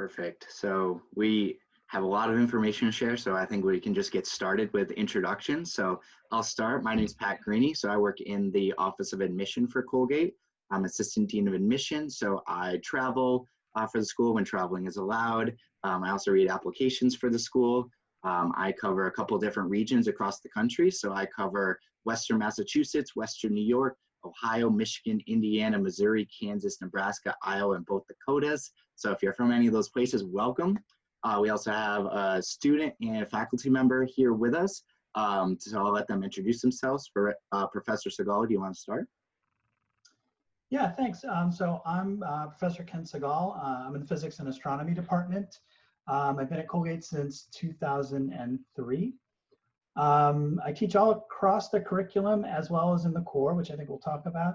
Perfect. So we have a lot of information to share, so I think we can just get started with introductions. So I'll start. My name is Pat Greeny. So I work in the Office of Admission for Colgate. I'm Assistant Dean of Admission, so I travel for the school when traveling is allowed. I also read applications for the school. I cover a couple different regions across the country. So I cover Western Massachusetts, Western New York, Ohio, Michigan, Indiana, Missouri, Kansas, Nebraska, Iowa, and both Dakotas. So if you're from any of those places, welcome. We also have a student and a faculty member here with us. So I'll let them introduce themselves. For Professor Segal, do you want to start? Yeah, thanks. So I'm Professor Ken Segal. I'm in the Physics and Astronomy Department. I've been at Colgate since 2003. I teach all across the curriculum as well as in the core, which I think we'll talk about.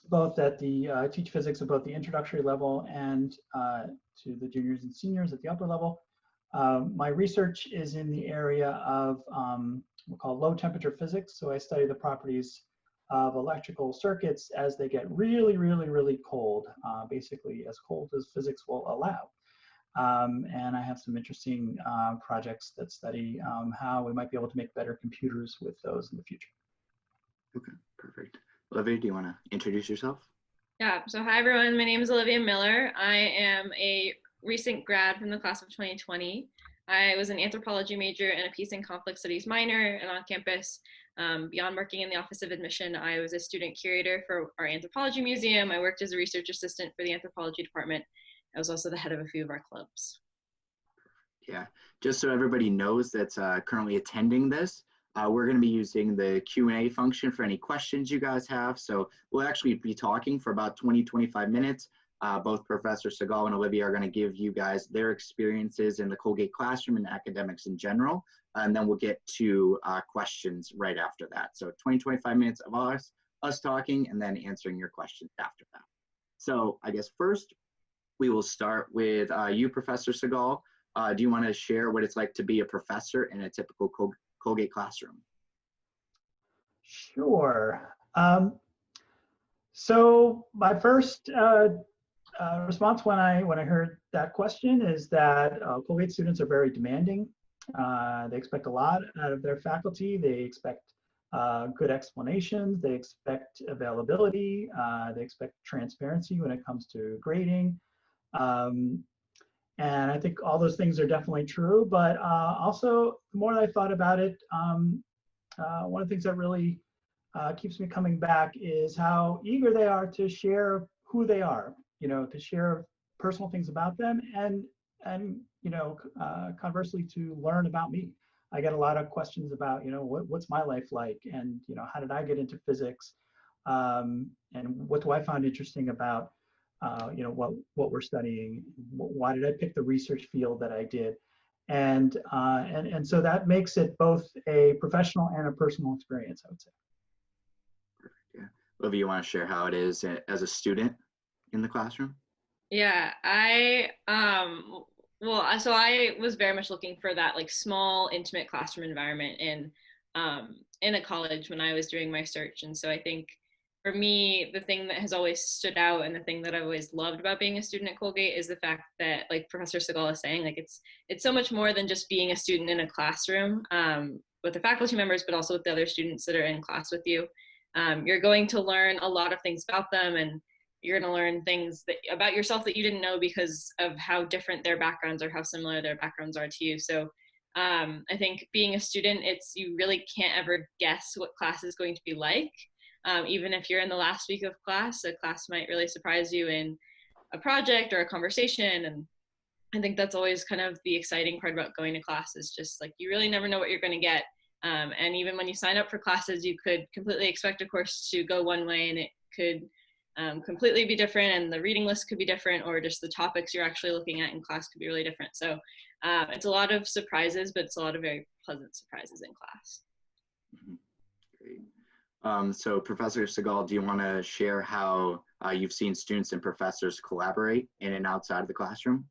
Both at the, I teach physics at both the introductory level and to the juniors and seniors at the upper level. My research is in the area of we'll call low temperature physics. So I study the properties of electrical circuits as they get really, really, really cold, basically as cold as physics will allow. And I have some interesting projects that study how we might be able to make better computers with those in the future. Okay, perfect. Olivia, do you want to introduce yourself? Yeah, so hi everyone, my name is Olivia Miller. I am a recent grad from the class of 2020. I was an anthropology major and a peace and conflict studies minor, and on campus, beyond working in the Office of Admission, I was a student curator for our anthropology museum. I worked as a research assistant for the anthropology department. I was also the head of a few of our clubs. Yeah, just so everybody knows that's currently attending this, we're going to be using the Q&A function for any questions you guys have. So we'll actually be talking for about 20-25 minutes. Both Professor Segal and Olivia are going to give you guys their experiences in the Colgate classroom and academics in general. And then we'll get to questions right after that. So 20-25 minutes of us talking and then answering your questions after that. So I guess first, we will start with you, Professor Segal. Do you want to share what it's like to be a professor in a typical Colgate classroom? Sure. So my first response when I heard that question is that Colgate students are very demanding. They expect a lot out of their faculty. They expect good explanations. They expect availability. They expect transparency when it comes to grading. And I think all those things are definitely true, but also the more that I thought about it, one of the things that really keeps me coming back is how eager they are to share who they are, you know, to share personal things about them and you know, conversely to learn about me. I get a lot of questions about, you know, what's my life like, and, you know, how did I get into physics, and what do I find interesting about you know, what we're studying, why did I pick the research field that I did, and so that makes it both a professional and a personal experience, I would say. Perfect. Yeah, Olivia, you want to share how it is as a student in the classroom? Yeah, well, so I was very much looking for that like small, intimate classroom environment in a college when I was doing my search, and so I think for me, the thing that has always stood out and the thing that I've always loved about being a student at Colgate is the fact that, like Professor Segal is saying, like it's so much more than just being a student in a classroom with the faculty members, but also with the other students that are in class with you. You're going to learn a lot of things about them, and you're going to learn things about yourself that you didn't know because of how different their backgrounds or how similar their backgrounds are to you. So I think being a student, you really can't ever guess what class is going to be like. Even if you're in the last week of class, a class might really surprise you in a project or a conversation. And I think that's always kind of the exciting part about going to class is just like, you really never know what you're going to get. And even when you sign up for classes, you could completely expect a course to go one way and it could completely be different, and the reading list could be different, or just the topics you're actually looking at in class could be really different. So it's a lot of surprises, but it's a lot of very pleasant surprises in class. Mm-hmm. Great. So Professor Segal, do you want to share how you've seen students and professors collaborate in and outside of the classroom?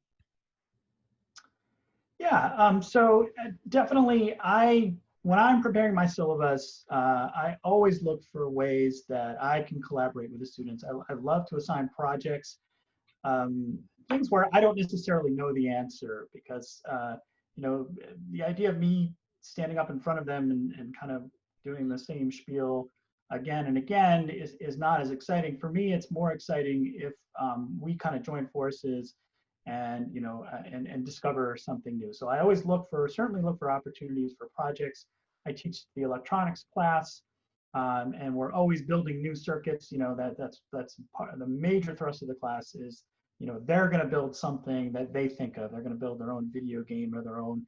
Yeah, so definitely when I'm preparing my syllabus, I always look for ways that I can collaborate with the students. I love to assign projects things where I don't necessarily know the answer because, you know, the idea of me standing up in front of them and kind of doing the same spiel again and again is not as exciting. For me, it's more exciting if we kind of join forces and, you know, and discover something new. So I always certainly look for opportunities for projects. I teach the electronics class, and we're always building new circuits. You know, that's part of the major thrust of the class is, you know, they're going to build something that they think of. They're going to build their own video game or their own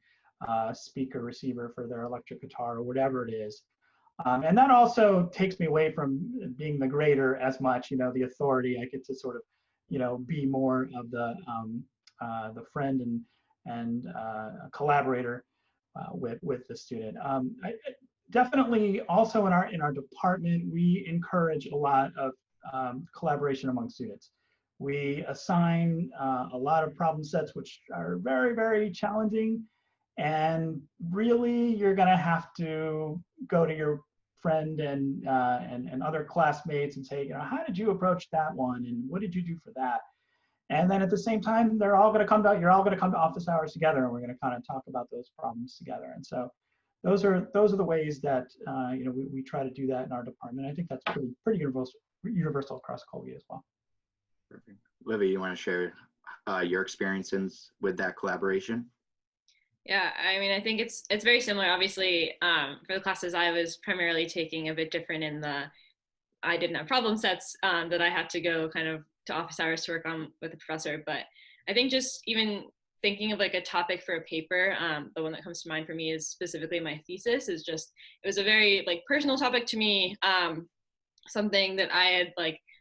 speaker receiver for their electric guitar or whatever it is. And that also takes me away from being the grader as much, you know, the authority. I get to sort of, you know, be more of the friend and collaborator with the student. Definitely also in our department, we encourage a lot of collaboration among students. We assign a lot of problem sets which are very, very challenging. And really, you're going to have to go to your friend and other classmates and say, you know, how did you approach that one, and what did you do for that? And then at the same time, you're all going to come to office hours together, and we're going to kind of talk about those problems together. And so, those are the ways that you know, we try to do that in our department. I think that's pretty universal across Colgate as well. Perfect. Olivia, you want to share your experiences with that collaboration? Yeah, I mean, I think it's very similar. Obviously, for the classes I was primarily taking, a bit different in I didn't have problem sets that I had to go kind of to office hours to work on with the professor. But I think just even thinking of like a topic for a paper, the one that comes to mind for me is specifically my thesis. It was a very like personal topic to me, something that I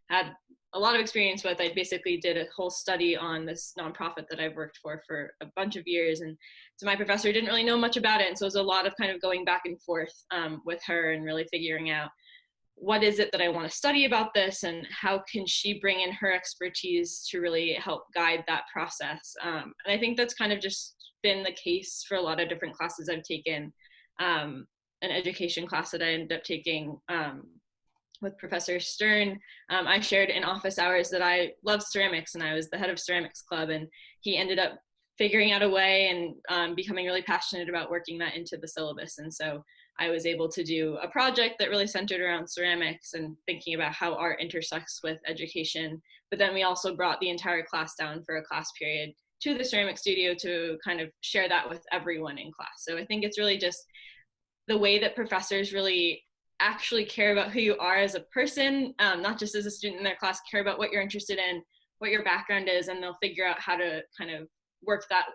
had a lot of experience with. I basically did a whole study on this nonprofit that I've worked for a bunch of years. And so my professor didn't really know much about it. And so it was a lot of kind of going back and forth with her and really figuring out what is it that I want to study about this and how can she bring in her expertise to really help guide that process. And I think that's kind of just been the case for a lot of different classes I've taken. An education class that I ended up taking with Professor Stern, I shared in office hours that I loved ceramics and I was the head of ceramics club, and he ended up figuring out a way and becoming really passionate about working that into the syllabus. And so I was able to do a project that really centered around ceramics and thinking about how art intersects with education. But then we also brought the entire class down for a class period to the ceramic studio to kind of share that with everyone in class. So I think it's really just the way that professors really actually care about who you are as a person, not just as a student in their class, care about what you're interested in, what your background is, and they'll figure out how to kind of work that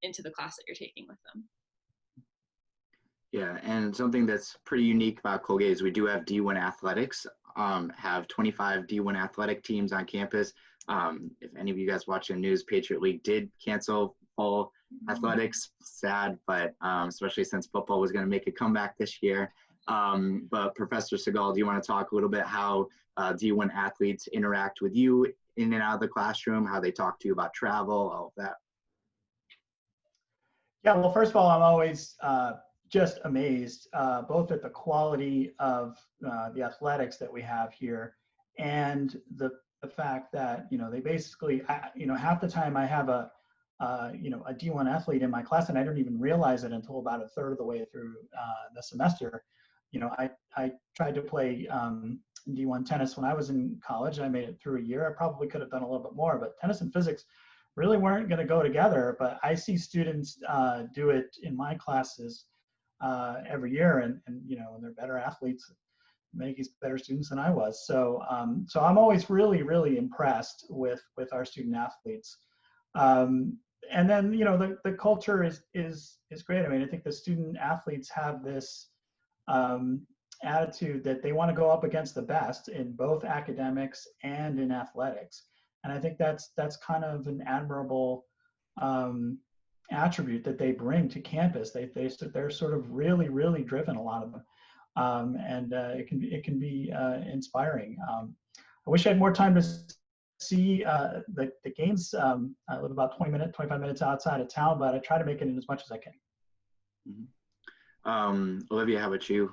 into the class that you're taking with them. Yeah, and something that's pretty unique about Colgate is we do have D1 athletics, have 25 D1 athletic teams on campus. If any of you guys watching the news, Patriot League did cancel fall athletics, sad, but especially since football was going to make a comeback this year. But Professor Segal, do you want to talk a little bit how D1 athletes interact with you in and out of the classroom, how they talk to you about travel, all of that? Yeah, well, first of all, I'm always just amazed both at the quality of the athletics that we have here and the fact that, you know, they basically, you know, half the time I have you know, a D1 athlete in my class and I don't even realize it until about a third of the way through the semester. You know, I tried to play D1 tennis when I was in college. I made it through a year. I probably could have done a little bit more, but tennis and physics really weren't going to go together. But I see students do it in my classes every year, and you know, and they're better athletes, many better students than I was. So so I'm always really impressed with our student athletes. And then, you know, the culture is great. I mean, I think the student athletes have this attitude that they want to go up against the best in both academics and in athletics. And I think that's kind of an admirable attribute that they bring to campus. They're sort of really driven, a lot of them, and it can be inspiring. I wish I had more time to see the games. I live about 25 minutes outside of town, but I try to make it in as much as I can. Mm-hmm. Olivia, how about you?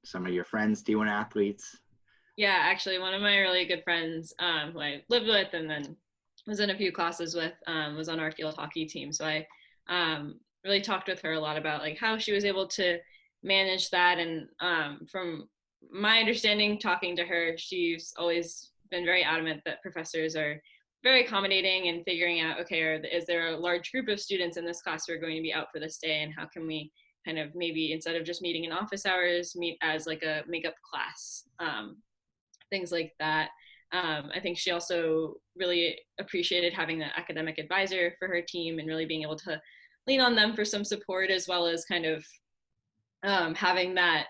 Some of your friends, D1 athletes? Yeah, actually, one of my really good friends who I lived with and then was in a few classes with, was on our field hockey team. So I really talked with her a lot about like how she was able to manage that. And from my understanding, talking to her, she's always been very adamant that professors are very accommodating and figuring out, okay, is there a large group of students in this class who are going to be out for this day, and how can we kind of maybe instead of just meeting in office hours, meet as like a makeup class, things like that. I think she also really appreciated having an academic advisor for her team and really being able to lean on them for some support, as well as kind of having that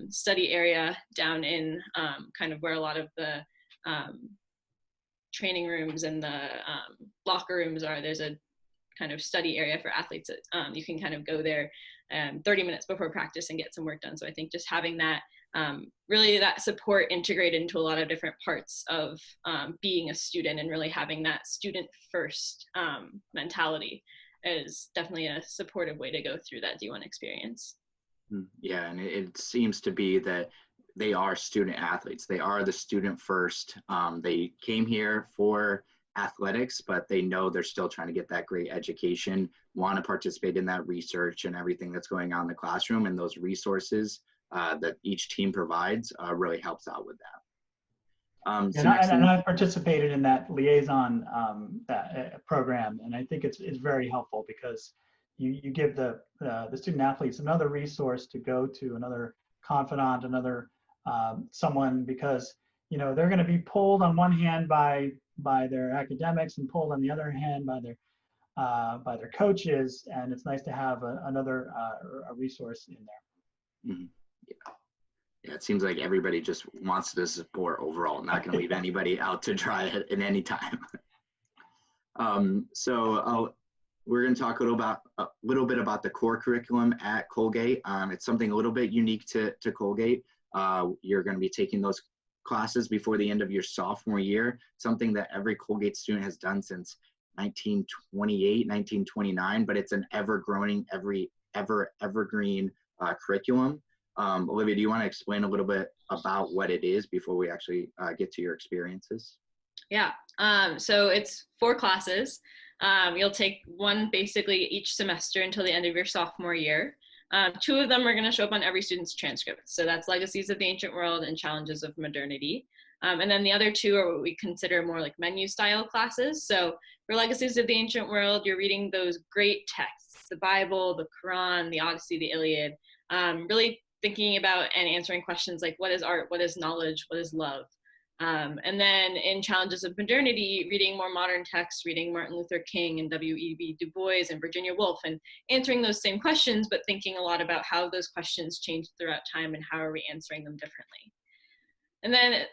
study area down in kind of where a lot of the training rooms and the locker rooms are. There's a kind of study area for athletes that you can kind of go there 30 minutes before practice and get some work done. So I think just having that really that support integrated into a lot of different parts of being a student, and really having that student first mentality is definitely a supportive way to go through that D1 experience. Yeah, and it seems to be that they are student athletes. They are the student first. They came here for athletics, but they know they're still trying to get that great education, want to participate in that research and everything that's going on in the classroom, and those resources that each team provides really helps out with that. And I participated in that liaison program, and I think it's very helpful because you give the student athletes another resource to go to, another confidant, another someone, because they're going to be pulled on one hand by their academics and pulled on the other hand by their coaches, and it's nice to have another a resource in there. Mm-hmm. Yeah, it seems like everybody just wants to support overall, not going to leave anybody out to dry at any time. We're going to talk a little bit about the core curriculum at Colgate. It's something a little bit unique to Colgate. You're going to be taking those classes before the end of your sophomore year, something that every Colgate student has done since 1928, 1929, but it's an ever-growing, evergreen curriculum. Olivia, do you want to explain a little bit about what it is before we actually get to your experiences? Yeah, so it's 4 classes. You'll take one basically each semester until the end of your sophomore year. 2 of them are going to show up on every student's transcript. So that's Legacies of the Ancient World and Challenges of Modernity. And then the other 2 are what we consider more like menu style classes. So for Legacies of the Ancient World, you're reading those great texts, the Bible, the Quran, the Odyssey, the Iliad, really thinking about and answering questions like what is art, what is knowledge, what is love? And then in Challenges of Modernity, reading more modern texts, reading Martin Luther King and W.E.B. Du Bois and Virginia Woolf, and answering those same questions, but thinking a lot about how those questions change throughout time and how are we answering them differently. And then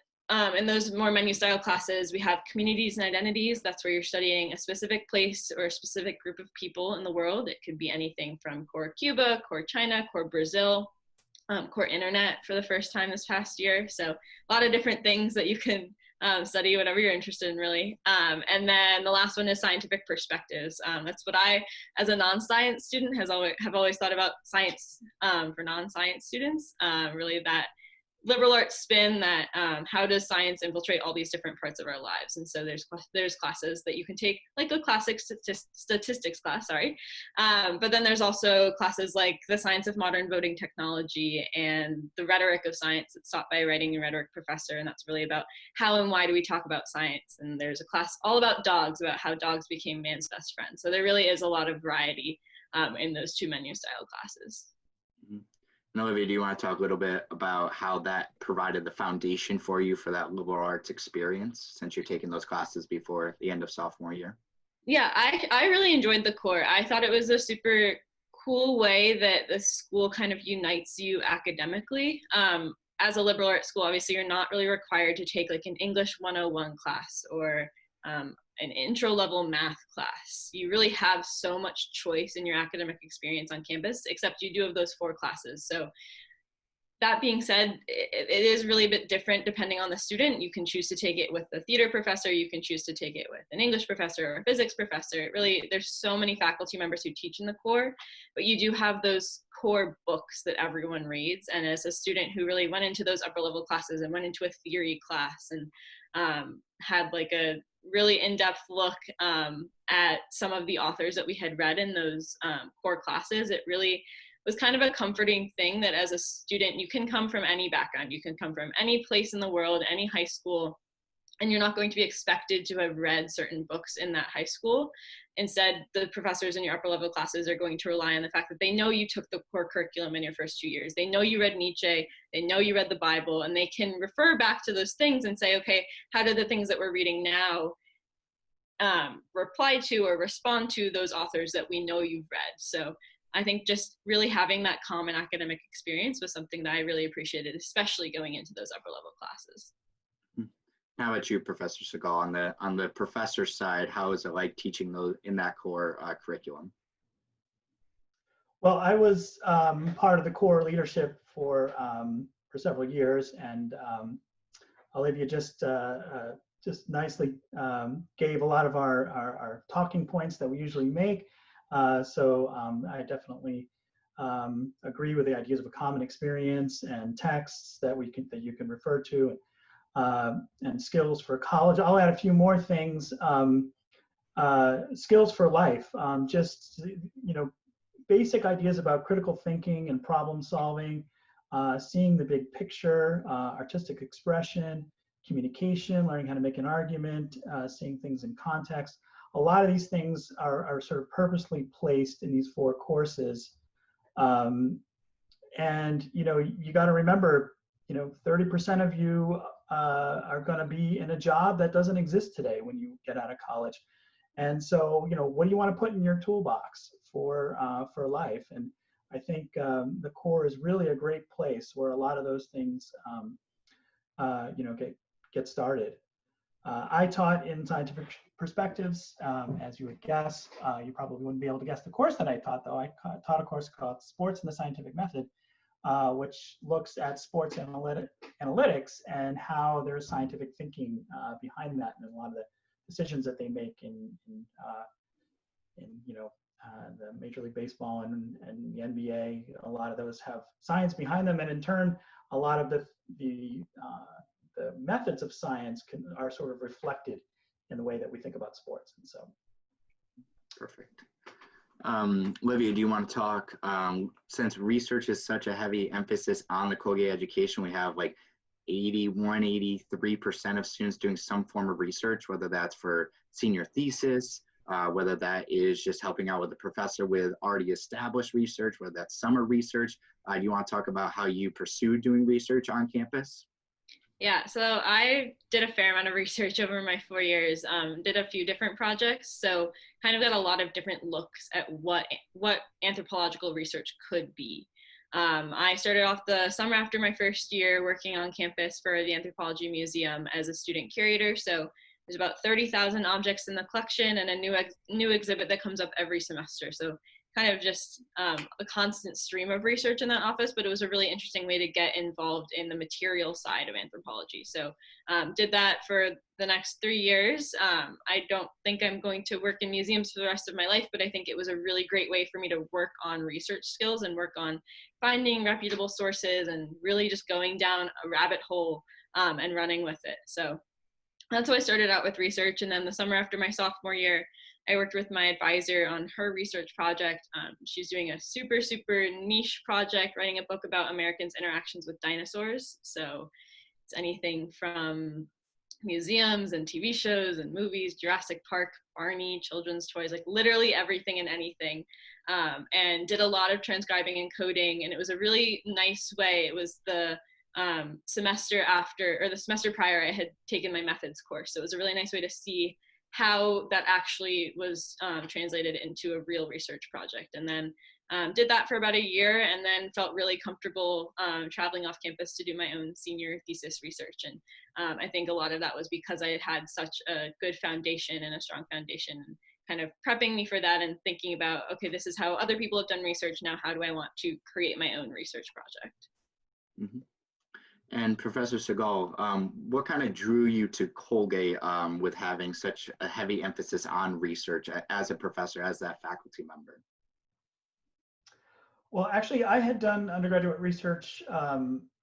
in those more menu style classes, we have Communities and Identities. That's where you're studying a specific place or a specific group of people in the world. It could be anything from core Cuba, core China, core Brazil, core internet for the first time this past year. So a lot of different things that you can study, whatever you're interested in, really. And then the last one is scientific perspectives. That's what I, as a non-science student, have always thought about science for non-science students. Really that liberal arts spin that how does science infiltrate all these different parts of our lives. And so there's classes that you can take, like a classic statistics class, but then there's also classes like the science of modern voting technology and the rhetoric of science that's taught by a writing and rhetoric professor, and that's really about how and why do we talk about science. And there's a class all about dogs, about how dogs became man's best friend. So there really is a lot of variety in those 2 menu style classes. Mm-hmm. And Olivia, do you want to talk a little bit about how that provided the foundation for you for that liberal arts experience, since you're taking those classes before the end of sophomore year? Yeah, I really enjoyed the core. I thought it was a super cool way that the school kind of unites you academically. As a liberal arts school, obviously you're not really required to take like an English 101 class or an intro level math class. You really have so much choice in your academic experience on campus, except you do have those 4 classes. So that being said, it is really a bit different depending on the student. You can choose to take it with a theater professor, you can choose to take it with an English professor or a physics professor. Really, there's so many faculty members who teach in the core, but you do have those core books that everyone reads. And as a student who really went into those upper level classes and went into a theory class and had like a really in-depth look at some of the authors that we had read in those core classes, it really was kind of a comforting thing that as a student, you can come from any background, you can come from any place in the world, any high school, and you're not going to be expected to have read certain books in that high school. Instead, the professors in your upper level classes are going to rely on the fact that they know you took the core curriculum in your first 2 years. They know you read Nietzsche, they know you read the Bible, and they can refer back to those things and say, okay, how do the things that we're reading now reply to or respond to those authors that we know you've read? So I think just really having that common academic experience was something that I really appreciated, especially going into those upper level classes. How about you, Professor Segal? On the professor side, how is it like teaching those in that core curriculum? Well, I was part of the core leadership for several years, and Olivia just nicely gave a lot of our talking points that we usually make. So I definitely agree with the ideas of a common experience and texts that you can refer to. And skills for college. I'll add a few more things. Skills for life, just, basic ideas about critical thinking and problem solving, seeing the big picture, artistic expression, communication, learning how to make an argument, seeing things in context. A lot of these things are sort of purposely placed in these 4 courses. And, you got to remember, 30% of you are going to be in a job that doesn't exist today when you get out of college. And so, what do you want to put in your toolbox for life? And I think the core is really a great place where a lot of those things, get started. I taught in scientific perspectives, as you would guess. You probably wouldn't be able to guess the course that I taught, though. I taught a course called Sports and the Scientific Method, which looks at sports analytics and how there's scientific thinking behind that, and a lot of the decisions that they make in the Major League Baseball and the NBA. A lot of those have science behind them, and in turn, a lot of the methods of science are sort of reflected in the way that we think about sports. And so, perfect. Olivia, do you want to talk, since research is such a heavy emphasis on the Colgate education, we have like 83% of students doing some form of research, whether that's for senior thesis, whether that is just helping out with the professor with already established research, whether that's summer research. Do you want to talk about how you pursue doing research on campus? Yeah, so I did a fair amount of research over my 4 years, did a few different projects, so kind of got a lot of different looks at what anthropological research could be. I started off the summer after my first year working on campus for the Anthropology Museum as a student curator, so there's about 30,000 objects in the collection and a new exhibit that comes up every semester. So kind of just a constant stream of research in that office, but it was a really interesting way to get involved in the material side of anthropology. So did that for the next 3 years. I don't think I'm going to work in museums for the rest of my life, but I think it was a really great way for me to work on research skills and work on finding reputable sources and really just going down a rabbit hole and running with it. So that's how I started out with research. And then the summer after my sophomore year, I worked with my advisor on her research project. She's doing a super, super niche project, writing a book about Americans' interactions with dinosaurs. So it's anything from museums and TV shows and movies, Jurassic Park, Barney, children's toys, like literally everything and anything. And did a lot of transcribing and coding. And it was a really nice way. It was the semester prior, I had taken my methods course. So it was a really nice way to see how that actually was translated into a real research project. And then did that for about a year and then felt really comfortable traveling off campus to do my own senior thesis research. And I think a lot of that was because I had had such a good foundation and a strong foundation, and kind of prepping me for that and thinking about, okay, this is how other people have done research. Now, how do I want to create my own research project? Mm-hmm. And Professor Segal, what kind of drew you to Colgate with having such a heavy emphasis on research as a professor, as that faculty member? Well, actually, I had done undergraduate research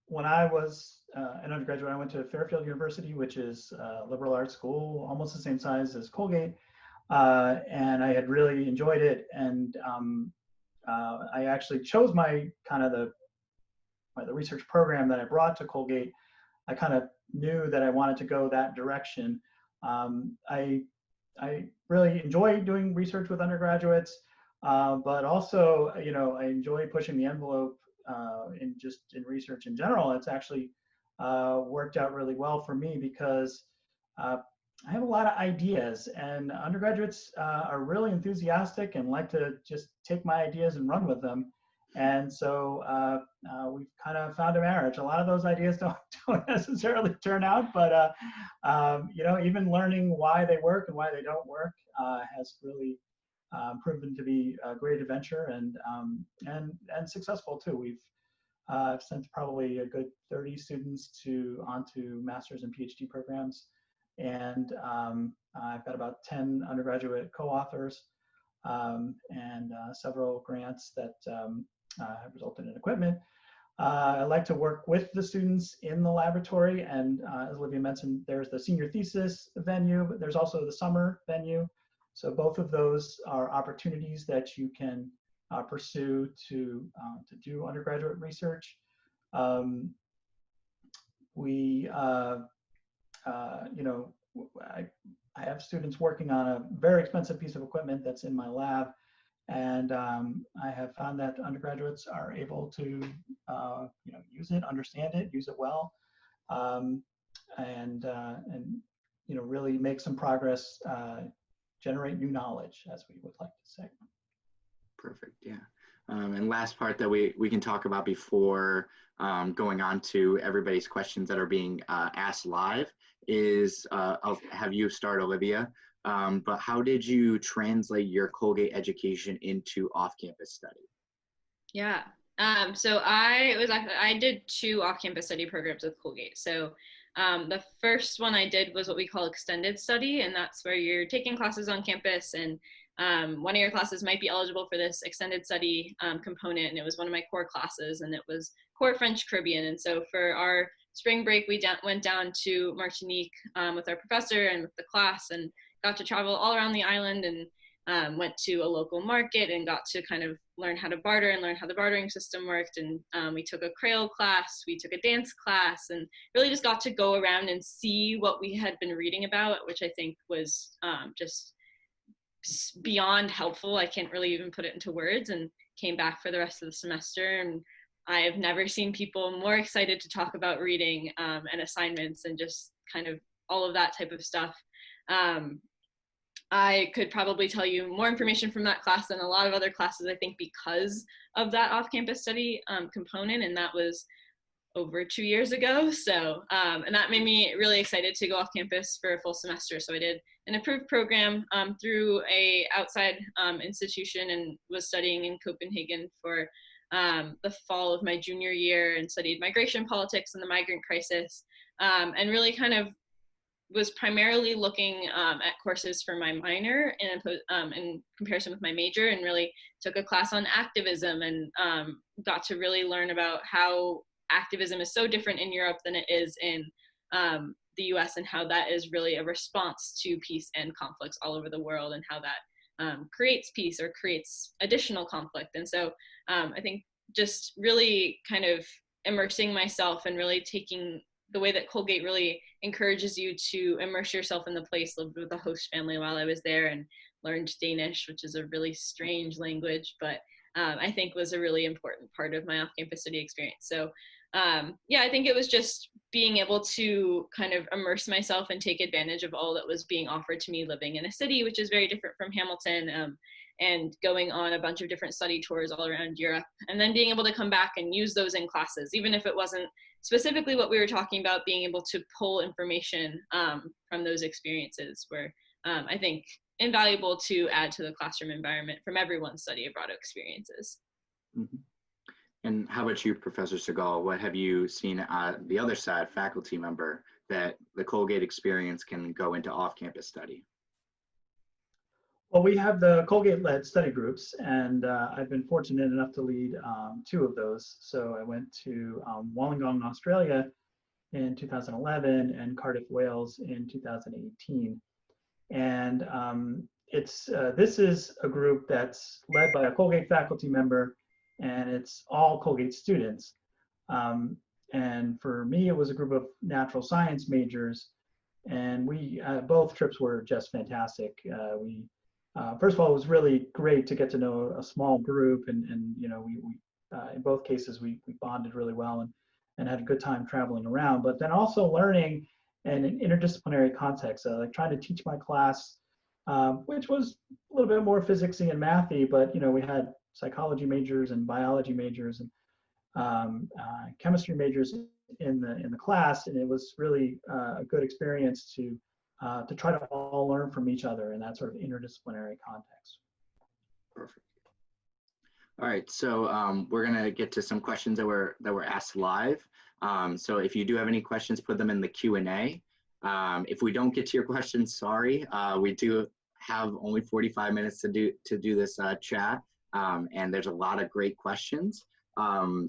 when I was an undergraduate, I went to Fairfield University, which is a liberal arts school, almost the same size as Colgate. And I had really enjoyed it. And I actually chose my kind of the research program that I brought to Colgate. I kind of knew that I wanted to go that direction. I really enjoy doing research with undergraduates, but also, I enjoy pushing the envelope in research in general. It's actually worked out really well for me because I have a lot of ideas, and undergraduates are really enthusiastic and like to just take my ideas and run with them. And so we've kind of found a marriage. A lot of those ideas don't necessarily turn out, but even learning why they work and why they don't work has really proven to be a great adventure and successful too. We've sent probably a good 30 students onto master's and PhD programs, and I've got about 10 undergraduate co-authors and several grants that have resulted in equipment. I like to work with the students in the laboratory, and as Olivia mentioned, there's the senior thesis venue, but there's also the summer venue. So both of those are opportunities that you can pursue to do undergraduate research. I have students working on a very expensive piece of equipment that's in my lab, and I have found that undergraduates are able to use it, understand it, use it well, and really make some progress, generate new knowledge, as we would like to say. Perfect. Yeah. And last part that we can talk about before going on to everybody's questions that are being asked live is I'll have you start, Olivia. But how did you translate your Colgate education into off-campus study? Yeah. So I did 2 off-campus study programs with Colgate. So the first one I did was what we call extended study, and that's where you're taking classes on campus, and one of your classes might be eligible for this extended study component, and it was one of my core classes, and it was core French Caribbean. And so for our spring break, we went down to Martinique with our professor and with the class, and got to travel all around the island, and went to a local market and got to kind of learn how to barter and learn how the bartering system worked. And we took a Creole class, we took a dance class, and really just got to go around and see what we had been reading about, which I think was just beyond helpful. I can't really even put it into words, and came back for the rest of the semester. And I have never seen people more excited to talk about reading and assignments and just kind of all of that type of stuff. I could probably tell you more information from that class than a lot of other classes, I think, because of that off-campus study component, and that was over 2 years ago. So, and that made me really excited to go off campus for a full semester. So I did an approved program through a outside institution, and was studying in Copenhagen for the fall of my junior year, and studied migration politics and the migrant crisis, and really kind of was primarily looking at courses for my minor in comparison with my major, and really took a class on activism, and got to really learn about how activism is so different in Europe than it is in the US, and how that is really a response to peace and conflicts all over the world, and how that creates peace or creates additional conflict. And so I think just really kind of immersing myself and really taking the way that Colgate really encourages you to immerse yourself in the place, lived with a host family while I was there, and learned Danish, which is a really strange language, but I think was a really important part of my off-campus study experience. So yeah, I think it was just being able to kind of immerse myself and take advantage of all that was being offered to me living in a city, which is very different from Hamilton, and going on a bunch of different study tours all around Europe, and then being able to come back and use those in classes, even if it wasn't specifically what we were talking about, being able to pull information from those experiences were, I think, invaluable to add to the classroom environment from everyone's study abroad experiences. Mm-hmm. And how about you, Professor Segal? What have you seen on the other side, faculty member, that the Colgate experience can go into off-campus study? Well, we have the Colgate-led study groups, and I've been fortunate enough to lead 2 of those. So I went to Wollongong, Australia in 2011 and Cardiff, Wales in 2018. And this is a group that's led by a Colgate faculty member, and it's all Colgate students. And for me, it was a group of natural science majors, and we both trips were just fantastic. First of all, it was really great to get to know a small group, and you know, we in both cases we bonded really well and had a good time traveling around. But then also learning in an interdisciplinary context, like trying to teach my class, which was a little bit more physicsy and mathy, but you know, we had psychology majors and biology majors and chemistry majors in the class, and it was really a good experience to try to all learn from each other in that sort of interdisciplinary context. Perfect. All right, so we're gonna get to some questions that were asked live. So if you do have any questions, put them in the Q&A. If we don't get to your questions, sorry. We do have only 45 minutes to do this chat, and there's a lot of great questions.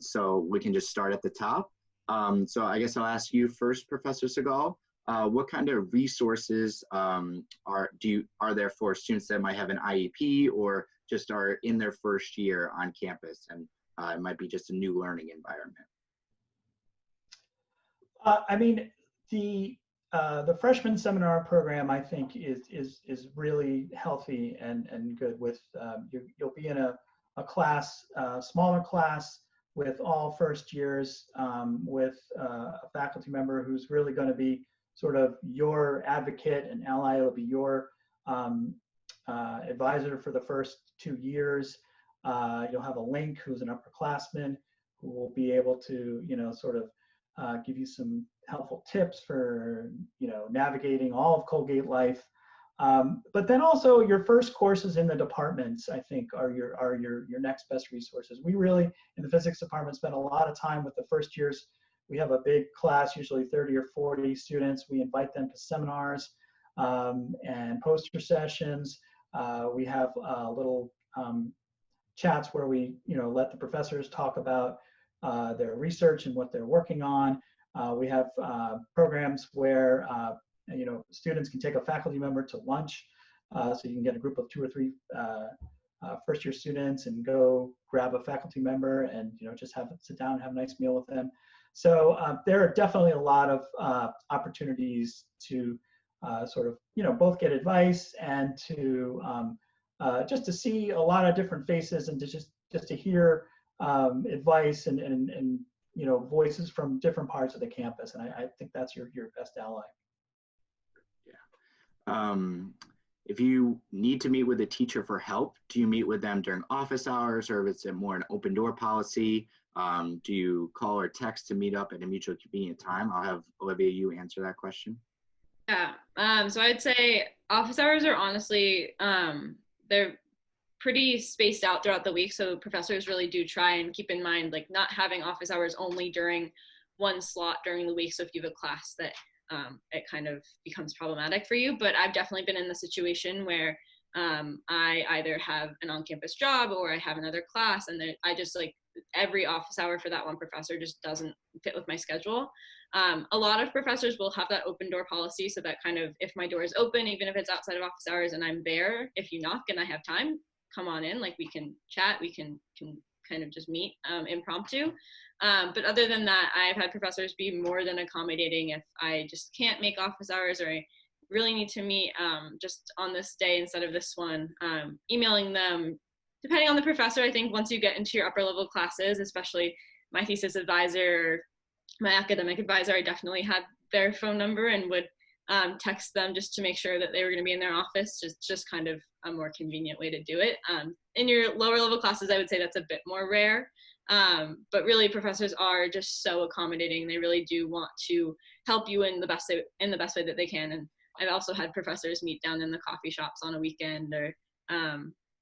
So we can just start at the top. So I guess I'll ask you first, Professor Segal. What kind of resources are there for students that might have an IEP or just are in their first year on campus, and it might be just a new learning environment? I mean, the freshman seminar program, I think, is really healthy and good. With you'll be in a class, smaller class with all first years, with a faculty member who's really going to be sort of your advocate and ally. It'll be your advisor for the first 2 years. You'll have a link who's an upperclassman who will be able to, you know, sort of give you some helpful tips for, you know, navigating all of Colgate life. But then also your first courses in the departments, I think, are your next best resources. We really, in the physics department, spend a lot of time with the first years. We have a big class, usually 30 or 40 students. We invite them to seminars and poster sessions. We have little chats where we, you know, let the professors talk about their research and what they're working on. We have programs where you know, students can take a faculty member to lunch, so you can get a group of 2 or 3 first-year students and go grab a faculty member and, you know, just sit down and have a nice meal with them. So there are definitely a lot of opportunities to sort of, you know, both get advice and to just to see a lot of different faces and to just to hear advice and you know, voices from different parts of the campus. And I think that's your best ally. Yeah. If you need to meet with a teacher for help, do you meet with them during office hours, or is it more an open door policy? Do you call or text to meet up at a mutually convenient time? I'll have Olivia, you answer that question. Yeah, so I'd say office hours are honestly, they're pretty spaced out throughout the week. So professors really do try and keep in mind, like, not having office hours only during one slot during the week. So if you have a class that it kind of becomes problematic for you. But I've definitely been in the situation where I either have an on-campus job or I have another class, and I just, like, every office hour for that one professor just doesn't fit with my schedule. A lot of professors will have that open door policy, so that kind of, if my door is open, even if it's outside of office hours and I'm there, if you knock and I have time, come on in, like, we can chat, we can kind of just meet impromptu. But other than that, I've had professors be more than accommodating if I just can't make office hours or I really need to meet just on this day instead of this one, emailing them. Depending on the professor, I think once you get into your upper level classes, especially my thesis advisor, my academic advisor, I definitely had their phone number and would text them just to make sure that they were going to be in their office, just kind of a more convenient way to do it. In your lower level classes, I would say that's a bit more rare. But really, professors are just so accommodating. They really do want to help you in the best way that they can. And I've also had professors meet down in the coffee shops on a weekend, or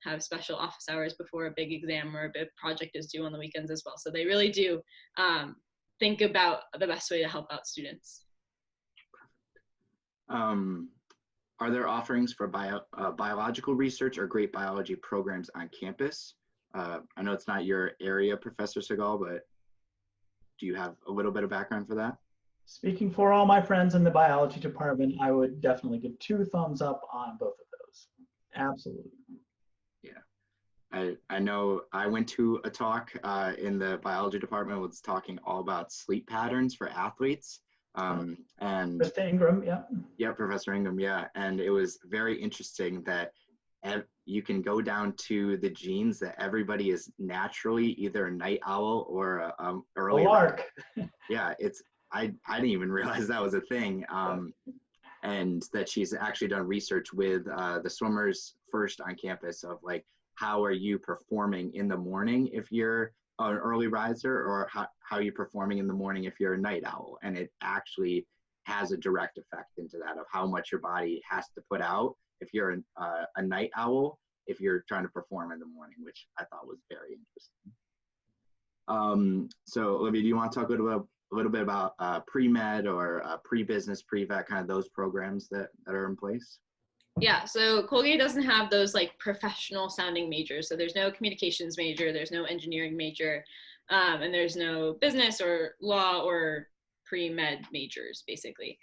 have special office hours before a big exam or a big project is due on the weekends as well. So they really do think about the best way to help out students. Are there offerings for biological research or great biology programs on campus? I know it's not your area, Professor Segal, but do you have a little bit of background for that? Speaking for all my friends in the biology department, I would definitely give 2 thumbs up on both of those. Absolutely. Yeah, I know I went to a talk in the biology department, was talking all about sleep patterns for athletes. And Mr. Ingram, yeah. yeah, Professor Ingram, yeah. And it was very interesting that you can go down to the genes that everybody is naturally either a night owl or a early A lark. Yeah, I didn't even realize that was a thing. And that she's actually done research with the swimmers first on campus of like, how are you performing in the morning if you're an early riser, or how are you performing in the morning if you're a night owl? And it actually has a direct effect into that of how much your body has to put out if you're a night owl, if you're trying to perform in the morning, which I thought was very interesting. So Olivia, do you want to talk a little bit about pre-med or pre-business, pre-vet, kind of those programs that are in place? Yeah, so Colgate doesn't have those like professional sounding majors. So there's no communications major, there's no engineering major, and there's no business or law or pre-med majors, basically.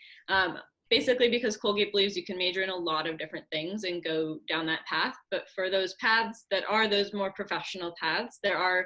Basically because Colgate believes you can major in a lot of different things and go down that path. But for those paths that are those more professional paths, there are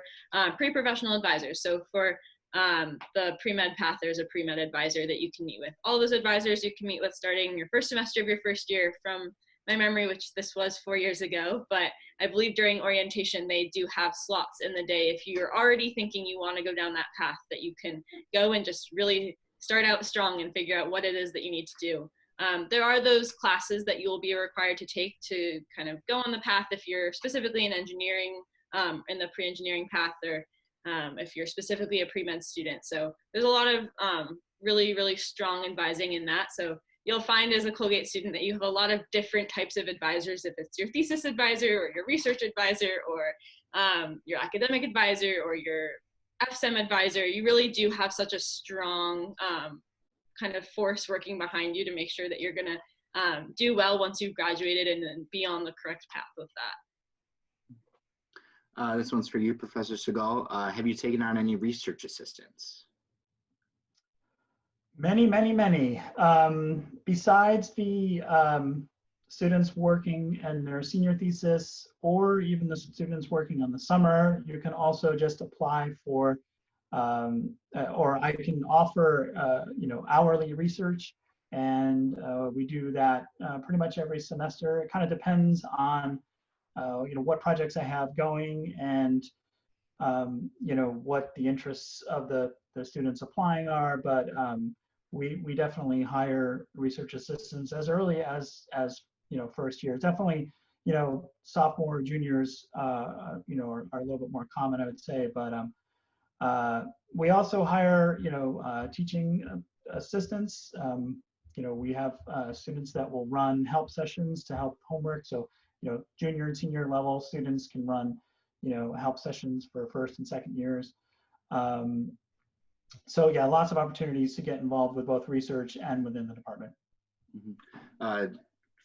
pre-professional advisors. So for the pre-med path, there's a pre-med advisor that you can meet with. All those advisors you can meet with starting your first semester of your first year. From my memory, which this was 4 years ago, but I believe during orientation, they do have slots in the day. If you're already thinking you want to go down that path, that you can go and just really start out strong and figure out what it is that you need to do. There are those classes that you will be required to take to kind of go on the path if you're specifically in engineering, in the pre-engineering path, or if you're specifically a pre-med student. So there's a lot of really, really strong advising in that. So you'll find as a Colgate student that you have a lot of different types of advisors, if it's your thesis advisor or your research advisor or your academic advisor or your FSEM advisor. You really do have such a strong kind of force working behind you to make sure that you're going to do well once you've graduated and then be on the correct path with that. This one's for you, Professor Segal. Have you taken on any research assistants? Many, many, many. Besides the students working in their senior thesis, or even the students working on the summer, you can also just apply for, or I can offer, hourly research, and we do that pretty much every semester. It kind of depends on what projects I have going and what the interests of the students applying are, but we definitely hire research assistants as early as first year. Definitely, sophomore, juniors, are a little bit more common, I would say, but we also hire, teaching assistants. We have students that will run help sessions to help homework. So, junior and senior level students can run, help sessions for first and second years. So yeah, lots of opportunities to get involved with both research and within the department. Mm-hmm.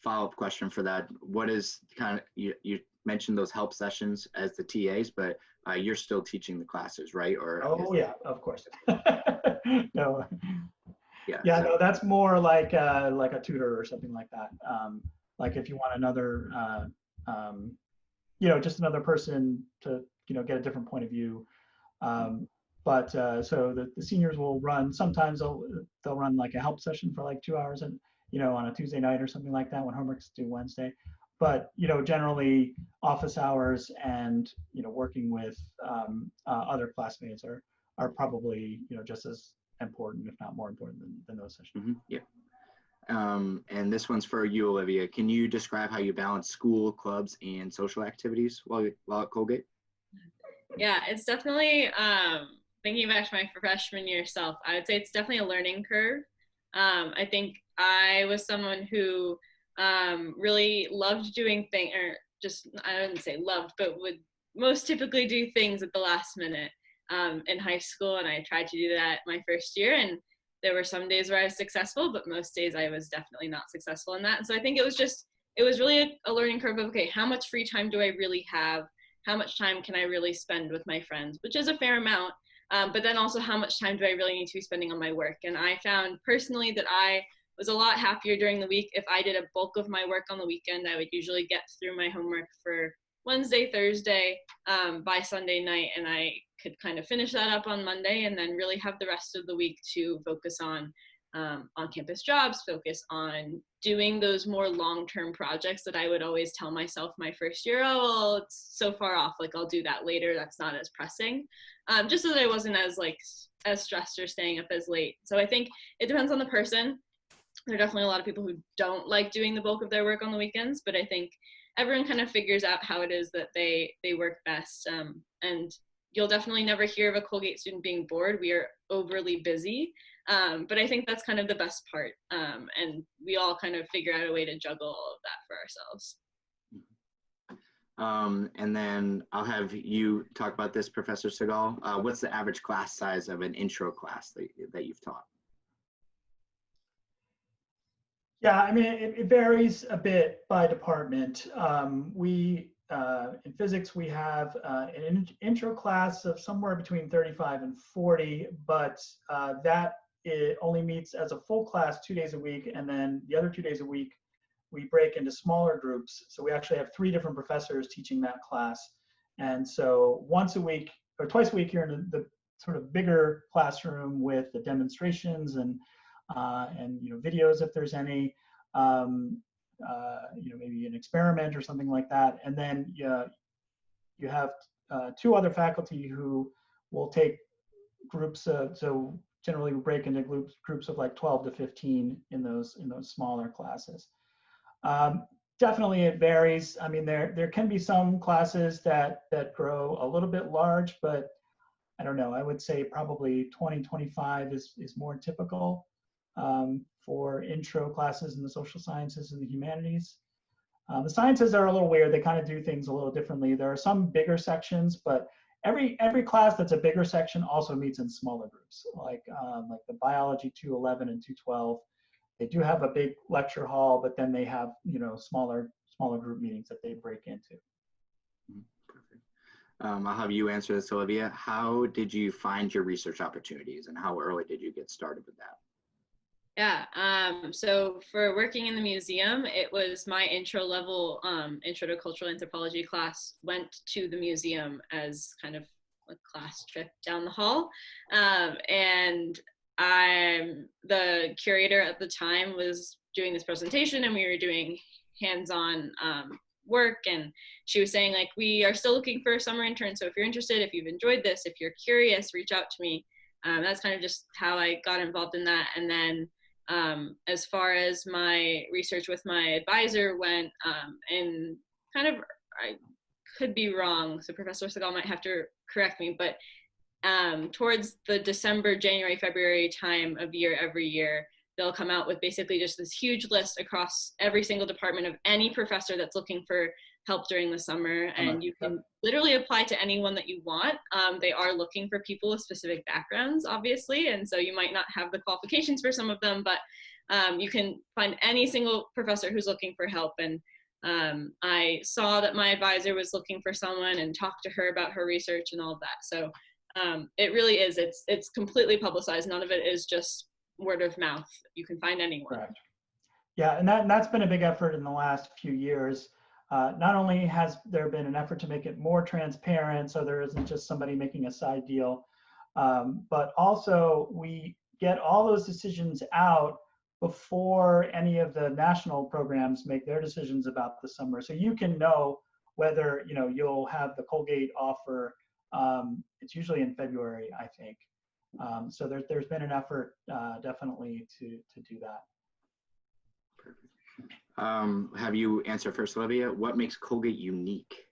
Follow-up question for that. What is kind of, you mentioned those help sessions as the TAs, but you're still teaching the classes, right? Or yeah, of course. No. Yeah, so. No, that's more like a tutor or something like that. Like if you want another, just another person to, get a different point of view. But so the seniors will run, sometimes they'll run like a help session for like 2 hours and, on a Tuesday night or something like that when homework's due Wednesday. But, generally office hours and, working with other classmates are probably, just as important, if not more important than those sessions. Mm-hmm. Yeah. And this one's for you, Olivia. Can you describe how you balance school, clubs, and social activities while at Colgate? Yeah, it's definitely, thinking back to my freshman year self, I would say it's definitely a learning curve. I think I was someone who really loved doing things, or just, I wouldn't say loved, but would most typically do things at the last minute in high school. And I tried to do that my first year. And there were some days where I was successful, but most days I was definitely not successful in that. And so I think it was really a learning curve of, okay, how much free time do I really have? How much time can I really spend with my friends, which is a fair amount. But then also, how much time do I really need to be spending on my work? And I found personally that I was a lot happier during the week if I did a bulk of my work on the weekend. I would usually get through my homework for Wednesday, Thursday, by Sunday night, and I could kind of finish that up on Monday, and then really have the rest of the week to focus on campus jobs, focus on doing those more long-term projects that I would always tell myself my first year, oh, well, it's so far off, like I'll do that later, that's not as pressing, just so that I wasn't as stressed or staying up as late. So I think it depends on the person. There are definitely a lot of people who don't like doing the bulk of their work on the weekends, but I think everyone kind of figures out how it is that they work best. And you'll definitely never hear of a Colgate student being bored. We are overly busy, but I think that's kind of the best part. And we all kind of figure out a way to juggle all of that for ourselves. And then I'll have you talk about this, Professor Segal. What's the average class size of an intro class that you've taught? Yeah, I mean, it varies a bit by department. In physics, we have an intro class of somewhere between 35 and 40, but that it only meets as a full class 2 days a week, and then the other 2 days a week, we break into smaller groups. So we actually have 3 different professors teaching that class. And so once a week, or twice a week, you're in the sort of bigger classroom with the demonstrations and videos if there's any, maybe an experiment or something like that. And then you have 2 other faculty who will take groups. So generally we break into groups of like 12 to 15 in those smaller classes. Definitely it varies. I mean, there can be some classes that grow a little bit large, but I don't know, I would say probably 20, 25 is more typical for intro classes in the social sciences and the humanities. The sciences are a little weird. They kind of do things a little differently. There are some bigger sections, but every class that's a bigger section also meets in smaller groups, like the biology 211 and 212. They do have a big lecture hall, but then they have smaller group meetings that they break into. Perfect. I'll have you answer this, Olivia. How did you find your research opportunities, and how early did you get started with that? Yeah, so for working in the museum, it was my intro level, intro to cultural anthropology class went to the museum as kind of a class trip down the hall. And the curator at the time was doing this presentation, and we were doing hands-on work, and she was saying, like, we are still looking for a summer intern, so if you're interested, if you've enjoyed this, if you're curious, reach out to me. That's kind of just how I got involved in that. And then as far as my research with my advisor went, and kind of, I could be wrong, so Professor Segal might have to correct me, but towards the December, January, February time of year every year, they'll come out with basically just this huge list across every single department of any professor that's looking for help during the summer, and you can literally apply to anyone that you want. They are looking for people with specific backgrounds, obviously, and so you might not have the qualifications for some of them, but you can find any single professor who's looking for help. And I saw that my advisor was looking for someone and talked to her about her research and all of that. So it really is, it's completely publicized. None of it is just word of mouth. You can find anyone. Correct. Yeah, and that's been a big effort in the last few years. Not only has there been an effort to make it more transparent, so there isn't just somebody making a side deal, but also we get all those decisions out before any of the national programs make their decisions about the summer. So you can know whether you'll have the Colgate offer. It's usually in February, I think. So there's been an effort definitely to do that. Perfect. Have you answer first, Olivia? What makes Colgate unique?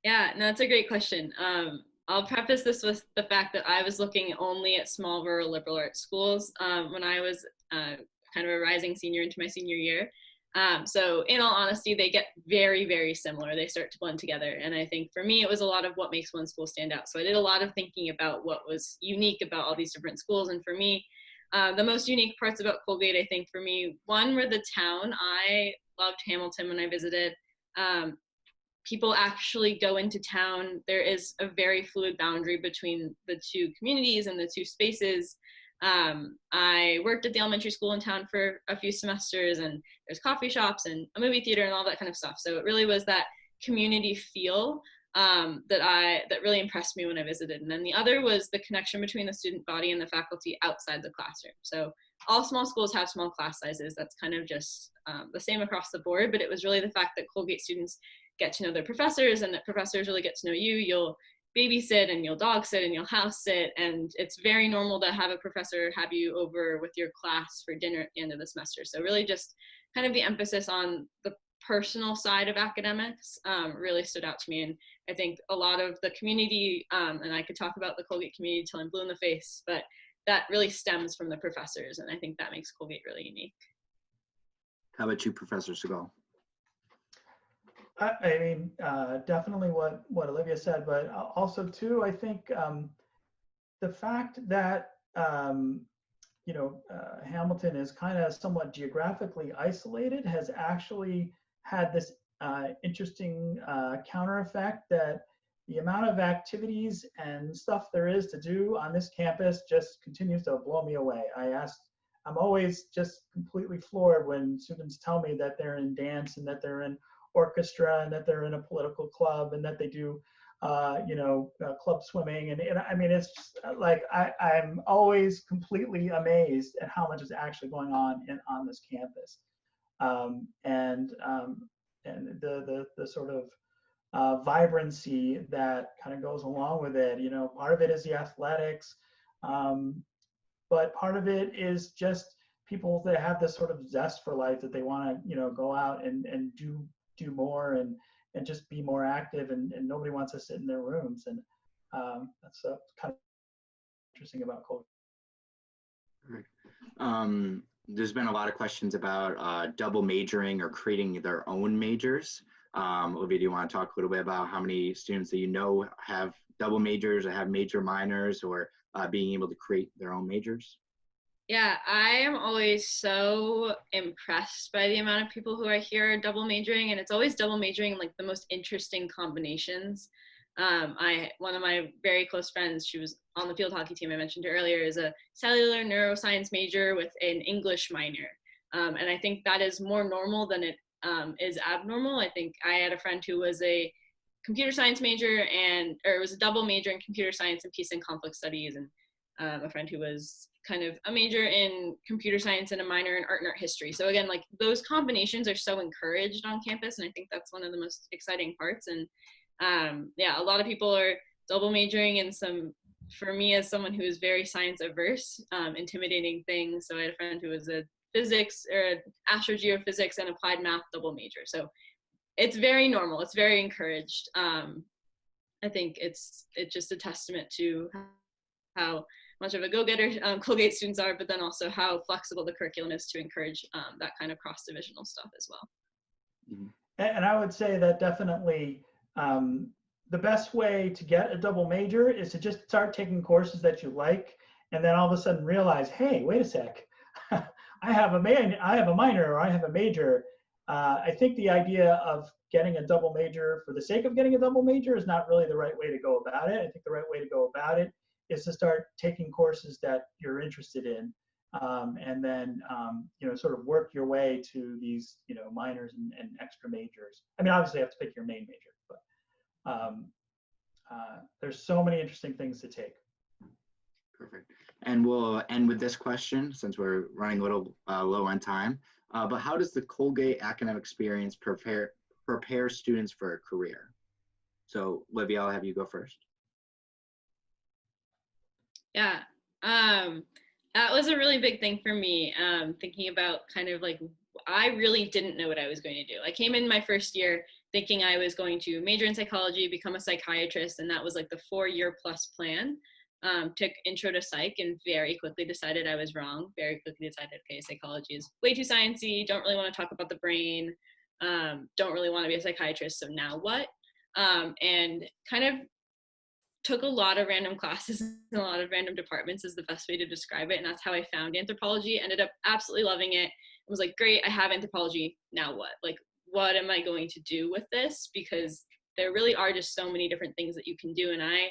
Yeah, no, that's a great question. I'll preface this with the fact that I was looking only at small rural liberal arts schools when I was kind of a rising senior into my senior year. So in all honesty, they get very, very similar. They start to blend together. And I think for me, it was a lot of what makes one school stand out. So I did a lot of thinking about what was unique about all these different schools. And for me, the most unique parts about Colgate, I think for me, one were the town. I loved Hamilton when I visited. People actually go into town. There is a very fluid boundary between the two communities and the two spaces. I worked at the elementary school in town for a few semesters, and there's coffee shops and a movie theater and all that kind of stuff. So it really was that community feel that really impressed me when I visited. And then the other was the connection between the student body and the faculty outside the classroom. So all small schools have small class sizes. That's kind of just the same across the board, but it was really the fact that Colgate students get to know their professors, and that professors really get to know you. You'll babysit and you'll dog sit and you'll house sit, and it's very normal to have a professor have you over with your class for dinner at the end of the semester. So really just kind of the emphasis on the personal side of academics really stood out to me. And I think a lot of the community, and I could talk about the Colgate community till I'm blue in the face, but that really stems from the professors, and I think that makes Colgate really unique. How about you, Professor Segal? I mean, definitely what Olivia said, but also too, I think the fact that Hamilton is kind of somewhat geographically isolated has actually had this interesting counter effect, that the amount of activities and stuff there is to do on this campus just continues to blow me away. I'm always just completely floored when students tell me that they're in dance and that they're in orchestra and that they're in a political club and that they do club swimming, and I mean, it's just like I'm always completely amazed at how much is actually going on this campus, and the sort of vibrancy that kind of goes along with it. Part of it is the athletics, but part of it is just people that have this sort of zest for life, that they want to go out and do more and just be more active, and nobody wants to sit in their rooms, and that's kind of interesting about Colgate. There's been a lot of questions about double majoring or creating their own majors. Olivia, do you want to talk a little bit about how many students that have double majors or have major minors, or being able to create their own majors? Yeah, I am always so impressed by the amount of people who I hear are double majoring, and it's always double majoring in like the most interesting combinations. One of my very close friends, she was on the field hockey team I mentioned earlier, is a cellular neuroscience major with an English minor. And I think that is more normal than it is abnormal. I think I had a friend who was a computer science major or it was a double major in computer science and peace and conflict studies, and a friend who was kind of a major in computer science and a minor in art and art history. So again, like those combinations are so encouraged on campus, and I think that's one of the most exciting parts. And a lot of people are double majoring in some, for me as someone who is very science averse, intimidating things. So I had a friend who was a physics or astrogeophysics and applied math double major. So it's very normal. It's very encouraged. I think it's just a testament to how much of a go-getter Colgate students are, but then also how flexible the curriculum is to encourage that kind of cross-divisional stuff as well. Mm-hmm. And I would say that definitely the best way to get a double major is to just start taking courses that you like, and then all of a sudden realize, hey, wait a sec, I have a minor or I have a major. I think the idea of getting a double major for the sake of getting a double major is not really the right way to go about it. I think the right way to go about it is to start taking courses that you're interested in, and then sort of work your way to these minors and extra majors. I mean, obviously you have to pick your main major, but there's so many interesting things to take. Perfect. And we'll end with this question since we're running a little low on time. But how does the Colgate academic experience prepare students for a career? So Olivia, I'll have you go first. Yeah, that was a really big thing for me, thinking about kind of like, I really didn't know what I was going to do. I came in my first year thinking I was going to major in psychology, become a psychiatrist, and that was like the 4-year plus plan. took intro to psych and very quickly decided I was wrong. Very quickly decided, okay, psychology is way too sciencey. Don't really want to talk about the brain. Don't really want to be a psychiatrist. So now what? And kind of took a lot of random classes in a lot of random departments is the best way to describe it. And that's how I found anthropology. Ended up absolutely loving it. I was like, great, I have anthropology. Now what? Like, what am I going to do with this? Because there really are just so many different things that you can do. And I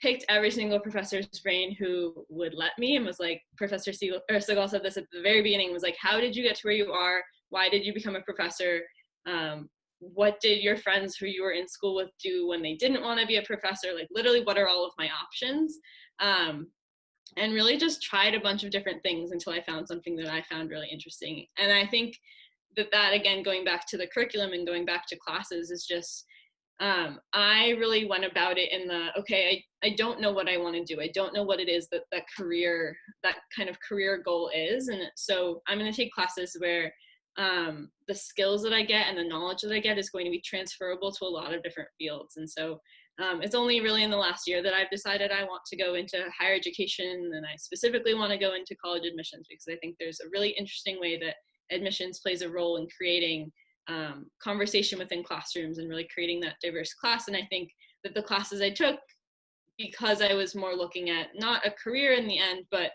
picked every single professor's brain who would let me, and was like, Professor Segal said this at the very beginning, was like, how did you get to where you are? Why did you become a professor? What did your friends who you were in school with do when they didn't want to be a professor? Like, literally, what are all of my options? And really just tried a bunch of different things until I found something that I found really interesting. And I think that again, going back to the curriculum and going back to classes, is just, I really went about it in the, okay, I don't know what I want to do. I don't know what it is that that kind of career goal is. And so I'm going to take classes where the skills that I get and the knowledge that I get is going to be transferable to a lot of different fields. And so it's only really in the last year that I've decided I want to go into higher education, and I specifically want to go into college admissions, because I think there's a really interesting way that admissions plays a role in creating conversation within classrooms and really creating that diverse class. And I think that the classes I took, because I was more looking at not a career in the end, but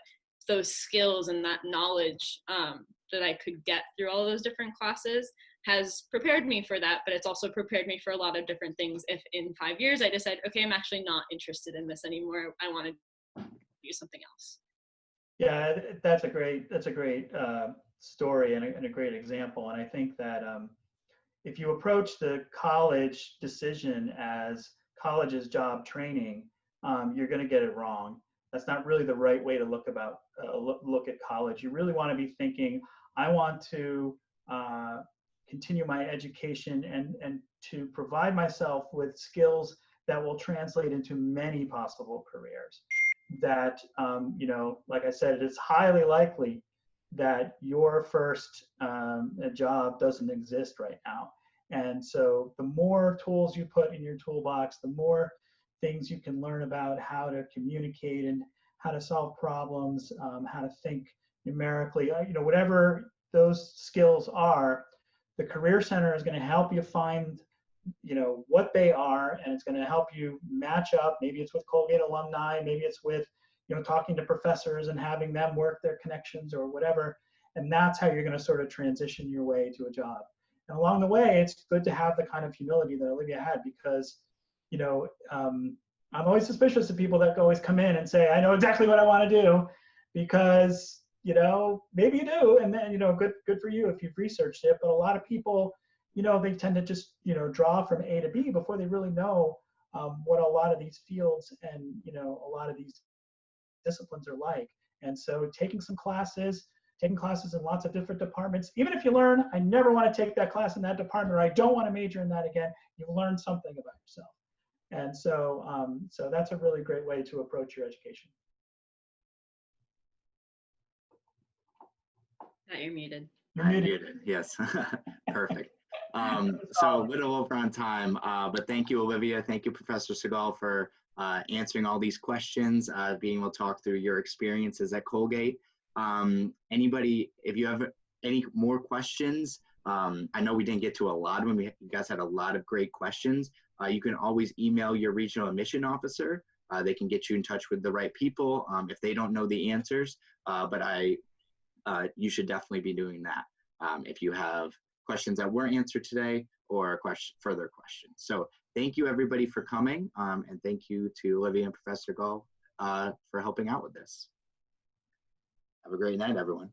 those skills and that knowledge that I could get through all those different classes, has prepared me for that. But it's also prepared me for a lot of different things. If in 5 years I decide, okay, I'm actually not interested in this anymore, I want to do something else. Yeah, that's a great story and a great example. And I think that if you approach the college decision as college's job training, you're going to get it wrong. That's not really the right way to look at college. You really want to be thinking, I want to continue my education and to provide myself with skills that will translate into many possible careers. That, like I said, it's highly likely that your first job doesn't exist right now. And so the more tools you put in your toolbox, the more things you can learn about how to communicate and how to solve problems, how to think numerically, whatever those skills are, the Career Center is going to help you find, what they are, and it's going to help you match up. Maybe it's with Colgate alumni, maybe it's with, talking to professors and having them work their connections or whatever. And that's how you're going to sort of transition your way to a job. And along the way, it's good to have the kind of humility that Olivia had, because, I'm always suspicious of people that always come in and say, I know exactly what I want to do, because, maybe you do. And then, good for you if you've researched it. But a lot of people, they tend to just, draw from A to B before they really know what a lot of these fields and, a lot of these disciplines are like. And so taking classes in lots of different departments, even if you learn, I never want to take that class in that department, or I don't want to major in that again, you've learned something about yourself. And so, so that's a really great way to approach your education. You're muted. You're muted. Muted, yes. Perfect. So a little over on time, but thank you, Olivia. Thank you, Professor Segal, for answering all these questions, being able to talk through your experiences at Colgate. Anybody, if you have any more questions, I know we didn't get to a lot of them. You guys had a lot of great questions. You can always email your regional admission officer. They can get you in touch with the right people if they don't know the answers, but you should definitely be doing that if you have questions that weren't answered today or further questions. So thank you everybody for coming, and thank you to Olivia and Professor Gall for helping out with this. Have a great night, everyone.